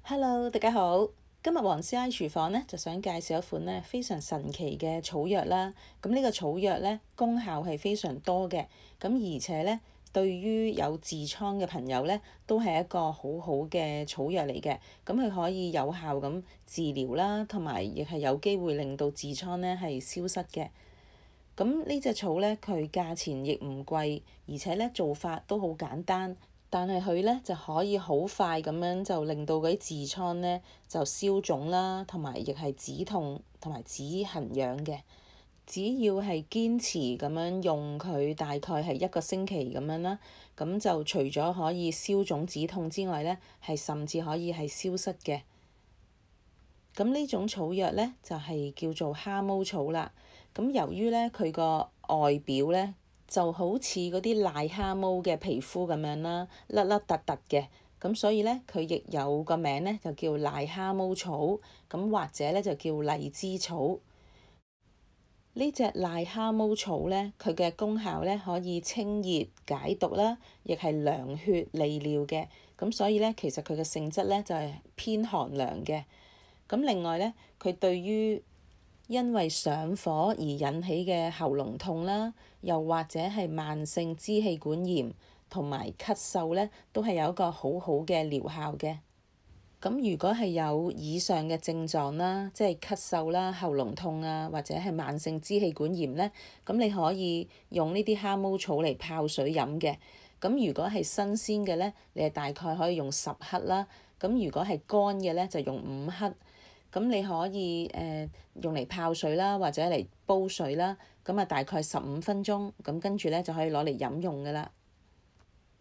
Hello，大家好。今日黃師奶廚房呢，就想介紹一款呢非常神奇嘅草藥啦。咁呢個草藥呢，功效係非常多嘅。咁而且呢，對於有痔瘡嘅朋友呢，都係一個好好嘅草藥嚟嘅。咁佢可以有效咁治療啦，同埋亦係有機會令到痔瘡呢係消失嘅。咁呢隻草呢，佢價錢亦唔貴，而且呢做法都好簡單。但係佢咧就可以好快咁樣就令到嗰啲痔瘡咧就消腫啦，同埋亦係止痛同埋止痕癢嘅。只要係堅持咁樣用佢，大概係一個星期咁樣啦，咁就除咗可以消腫止痛之外咧，係甚至可以係消失嘅。咁呢種草藥咧就係叫做蝦毛草啦。咁由於咧佢個外表咧，就好似嗰啲癩蝦毛嘅皮膚咁樣啦，甩甩突突嘅，咁所以咧佢亦有個名咧就叫癩蝦毛草，咁或者咧就叫荔枝草。呢隻癩蝦毛草咧，佢嘅功效咧可以清熱解毒啦，亦係涼血利尿嘅，咁所以咧其實佢嘅性質咧就係偏寒涼嘅。咁另外咧，佢對於因為上火而引起嘅喉嚨痛啦，又或者係慢性支氣管炎同埋咳嗽咧，都係有一個好好嘅療效嘅。咁如果係有以上嘅症狀啦，即係咳嗽啦、喉嚨痛啊，或者係慢性支氣管炎咧，咁你可以用呢啲蝦毛草嚟泡水飲嘅。咁如果係新鮮嘅咧，你係大概可以用10克啦。咁如果係乾嘅咧，就用5克。咁你可以用嚟泡水啦，或者嚟煲水啦。咁啊，大概15分鐘，咁跟住咧就可以攞嚟飲用㗎啦。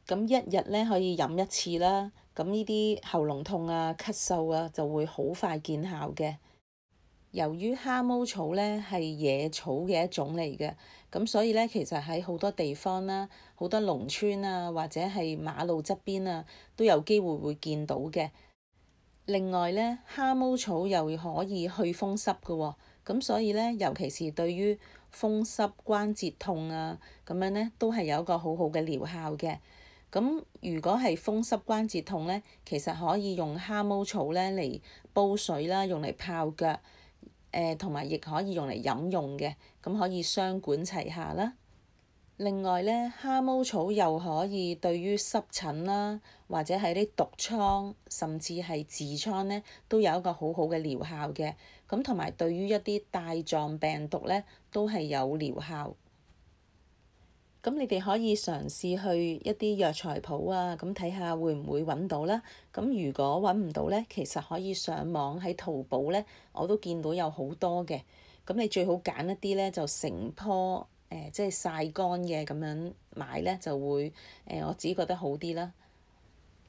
咁一日咧可以飲一次啦。咁呢啲喉嚨痛啊、咳嗽啊就會好快見效嘅。由於蝦毛草咧係野草嘅一種嚟嘅，咁所以咧其實喺好多地方啦、好多農村啊，或者係馬路側邊啊，都有機會會見到嘅。另外咧，蝦毛草又可以去風濕嘅喎，咁所以咧，尤其是對於風濕關節痛啊，咁樣咧都係有一個好好嘅療效嘅。咁如果係風濕關節痛咧，其實可以用蝦毛草咧嚟煲水啦，用嚟泡腳，同埋亦可以用嚟飲用嘅，咁可以雙管齊下啦。另外咧，蝦毛草又可以對於濕疹啦，或者係啲毒瘡，甚至係痔瘡咧，都有一個好好嘅療效嘅。咁同埋對於一啲帶狀病毒咧，都係有療效。咁你哋可以嘗試去一啲藥材鋪啊，咁睇下會唔會揾到啦。咁如果揾唔到咧，其實可以上網喺淘寶咧，我都見到有好多嘅。咁你最好揀一啲咧，就成棵。即係曬乾嘅咁樣買咧，就會我自己覺得好啲啦。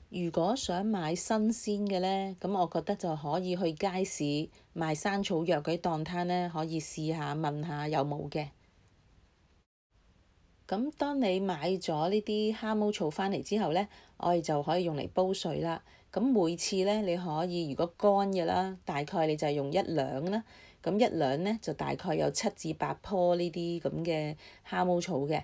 如果想買新鮮嘅咧，咁我覺得就可以去街市賣生草藥嗰啲檔攤咧，可以試下問下有冇嘅。咁當你買咗呢啲蝦毛草返嚟之後咧，我哋就可以用嚟煲水啦。咁每次咧，你可以如果乾嘅啦，大概你就係用1兩啦。咁1兩咧就大概有7至8棵呢啲咁嘅蝦毛草嘅。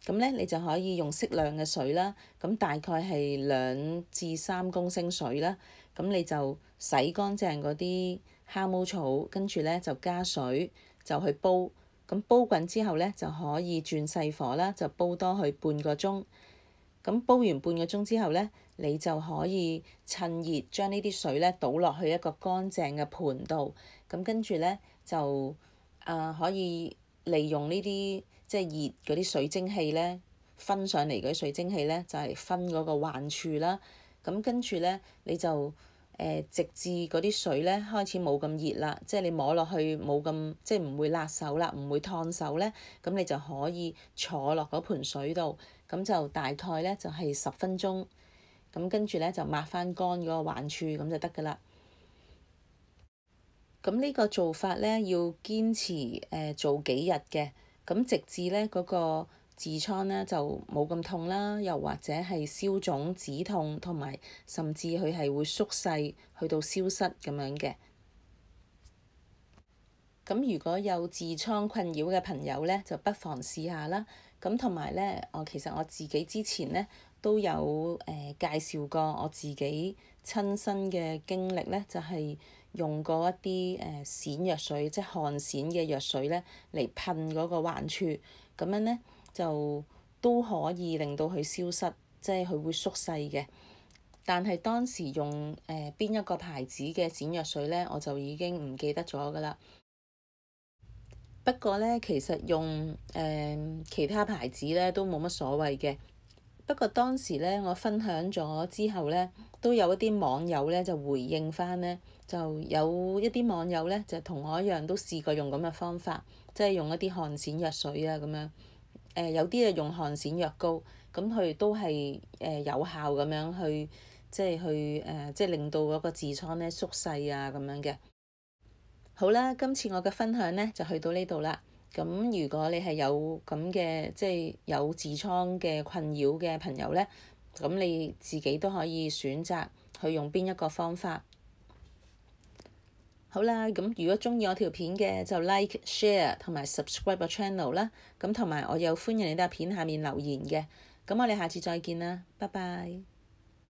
咁咧你就可以用適量嘅水啦。咁大概係2至3公升水啦。咁你就洗乾淨嗰啲蝦毛草，跟住咧就加水就去煲。咁煲滾之後咧就可以轉細火啦，就煲多佢半個鐘。咁煲完半個鐘之後咧，你就可以趁熱將呢啲水咧倒落去一個乾淨嘅盤度。咁跟住咧就可以利用呢啲即係熱嗰啲水蒸氣咧，分上嚟嗰啲水蒸氣咧，就係分嗰個患處啦。咁跟住咧你就直至嗰啲水咧開始冇咁熱啦，即係你摸落去冇咁即係唔會辣手啦，唔會燙手咧，咁你就可以坐落嗰盆水度，咁就大概咧就係10分鐘。咁跟住咧就抹翻乾嗰個患處，咁就得㗎啦。咁呢個做法咧要堅持做幾日嘅，咁直至咧嗰個痔瘡咧就冇咁痛啦，又或者係消腫止痛，同埋甚至佢係會縮細去到消失咁樣嘅。咁如果有痔瘡困擾嘅朋友咧，就不妨試下啦。咁同埋咧，其實我自己之前咧都有介紹過我自己親身嘅經歷咧，就係用過一啲閃藥水，即係汗閃嘅藥水咧嚟噴嗰個患處，咁樣咧就都可以令到佢消失，即係佢會縮細嘅。但係當時用邊一個牌子嘅閃藥水咧，我就已經唔記得咗㗎啦。不過咧，其實用其他牌子咧都冇乜所謂嘅。不過當時咧，我分享咗之後咧，都有一啲網友咧就回應返咧，就有一啲網友咧就同我一樣都試過用咁嘅方法，即係用一啲汗閃藥水啊咁樣。有啲係用汗閃藥膏，咁佢都係有效咁樣去，即係令到嗰個痔瘡咧縮細啊咁樣嘅。好啦，今次我嘅分享咧就去到呢度啦。咁如果你係有咁嘅即係有痔瘡嘅困擾嘅朋友咧，咁你自己都可以選擇去用邊一個方法。好啦，咁如果鍾意我條片嘅就 like、share 同埋 subscribe 個 channel 啦。咁同埋我又歡迎你喺片下面留言嘅。咁我哋下次再見啦，拜拜。